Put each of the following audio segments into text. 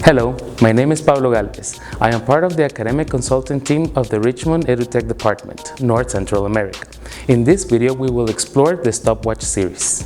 Hello, my name is Pablo Galvez. I am part of the academic consultant team of the Richmond EduTech Department, North Central America. In this video, we will explore the Stopwatch series.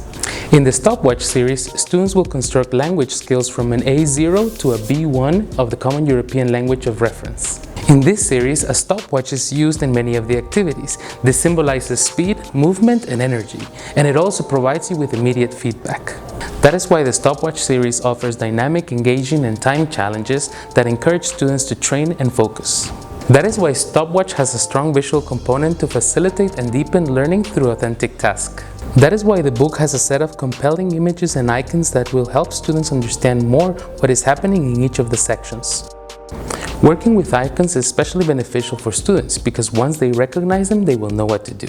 In the Stopwatch series, students will construct language skills from an A0 to a B1 of the Common European Language of Reference. In this series, a stopwatch is used in many of the activities. This symbolizes speed, movement, and energy, and it also provides you with immediate feedback. That is why the Stopwatch series offers dynamic, engaging, and time challenges that encourage students to train and focus. That is why Stopwatch has a strong visual component to facilitate and deepen learning through authentic tasks. That is why the book has a set of compelling images and icons that will help students understand more what is happening in each of the sections. Working with icons is especially beneficial for students because once they recognize them, they will know what to do.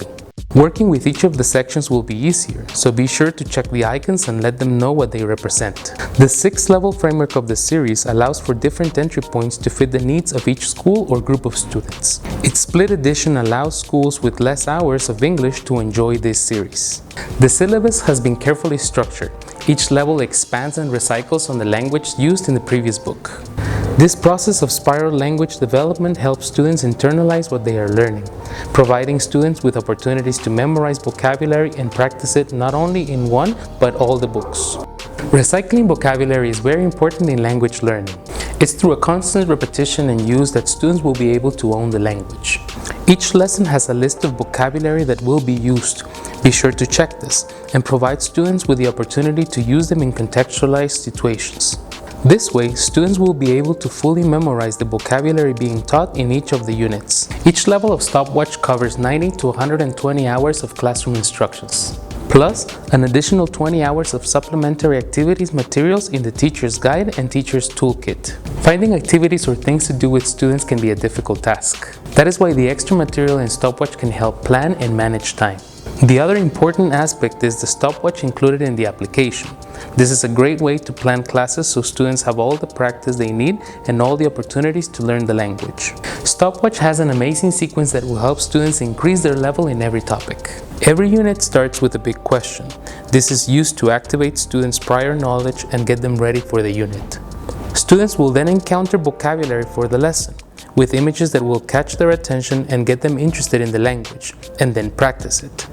Working with each of the sections will be easier, so be sure to check the icons and let them know what they represent. The 6-level framework of the series allows for different entry points to fit the needs of each school or group of students. Its split edition allows schools with less hours of English to enjoy this series. The syllabus has been carefully structured. Each level expands and recycles on the language used in the previous book. This process of spiral language development helps students internalize what they are learning, providing students with opportunities to memorize vocabulary and practice it not only in one, but all the books. Recycling vocabulary is very important in language learning. It's through a constant repetition and use that students will be able to own the language. Each lesson has a list of vocabulary that will be used. Be sure to check this and provide students with the opportunity to use them in contextualized situations. This way, students will be able to fully memorize the vocabulary being taught in each of the units. Each level of Stopwatch covers 90 to 120 hours of classroom instructions, plus an additional 20 hours of supplementary activities materials in the teacher's guide and teacher's toolkit. Finding activities or things to do with students can be a difficult task. That is why the extra material in Stopwatch can help plan and manage time. The other important aspect is the Stopwatch included in the application. This is a great way to plan classes so students have all the practice they need and all the opportunities to learn the language. Stopwatch has an amazing sequence that will help students increase their level in every topic. Every unit starts with a big question. This is used to activate students' prior knowledge and get them ready for the unit. Students will then encounter vocabulary for the lesson, with images that will catch their attention and get them interested in the language, and then practice it.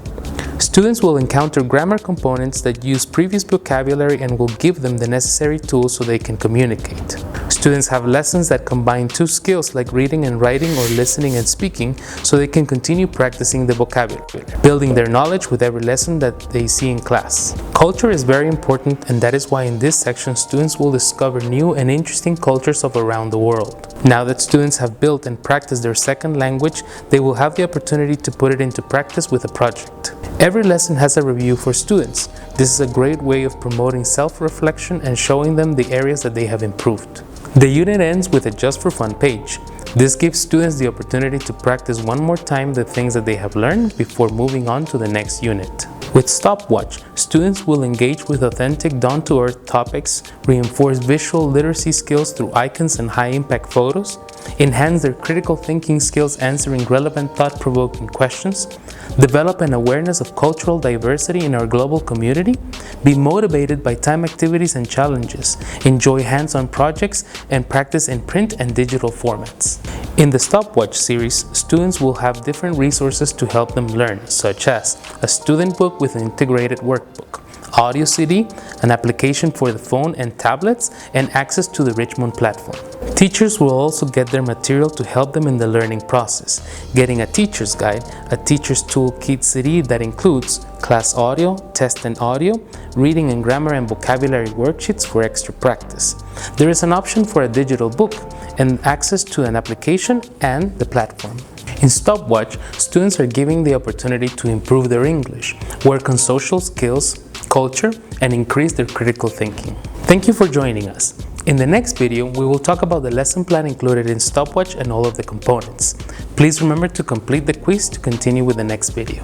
Students will encounter grammar components that use previous vocabulary and will give them the necessary tools so they can communicate. Students have lessons that combine two skills like reading and writing or listening and speaking so they can continue practicing the vocabulary, building their knowledge with every lesson that they see in class. Culture is very important, and that is why in this section students will discover new and interesting cultures of around the world. Now that students have built and practiced their second language, they will have the opportunity to put it into practice with a project. Every lesson has a review for students. This is a great way of promoting self-reflection and showing them the areas that they have improved. The unit ends with a Just for Fun page. This gives students the opportunity to practice one more time the things that they have learned before moving on to the next unit. With Stopwatch, students will engage with authentic, down-to-earth topics, reinforce visual literacy skills through icons and high-impact photos, enhance their critical thinking skills answering relevant thought-provoking questions, develop an awareness of cultural diversity in our global community, be motivated by time activities and challenges, enjoy hands-on projects, and practice in print and digital formats. In the Stopwatch series, students will have different resources to help them learn, such as a student book with an integrated workbook, audio CD, an application for the phone and tablets, and access to the Richmond platform. Teachers will also get their material to help them in the learning process, getting a teacher's guide, a teacher's toolkit CD that includes class audio, test and audio, reading and grammar and vocabulary worksheets for extra practice. There is an option for a digital book and access to an application and the platform. In Stopwatch, students are given the opportunity to improve their English, work on social skills, culture, and increase their critical thinking. Thank you for joining us. In the next video, we will talk about the lesson plan included in Stopwatch and all of the components. Please remember to complete the quiz to continue with the next video.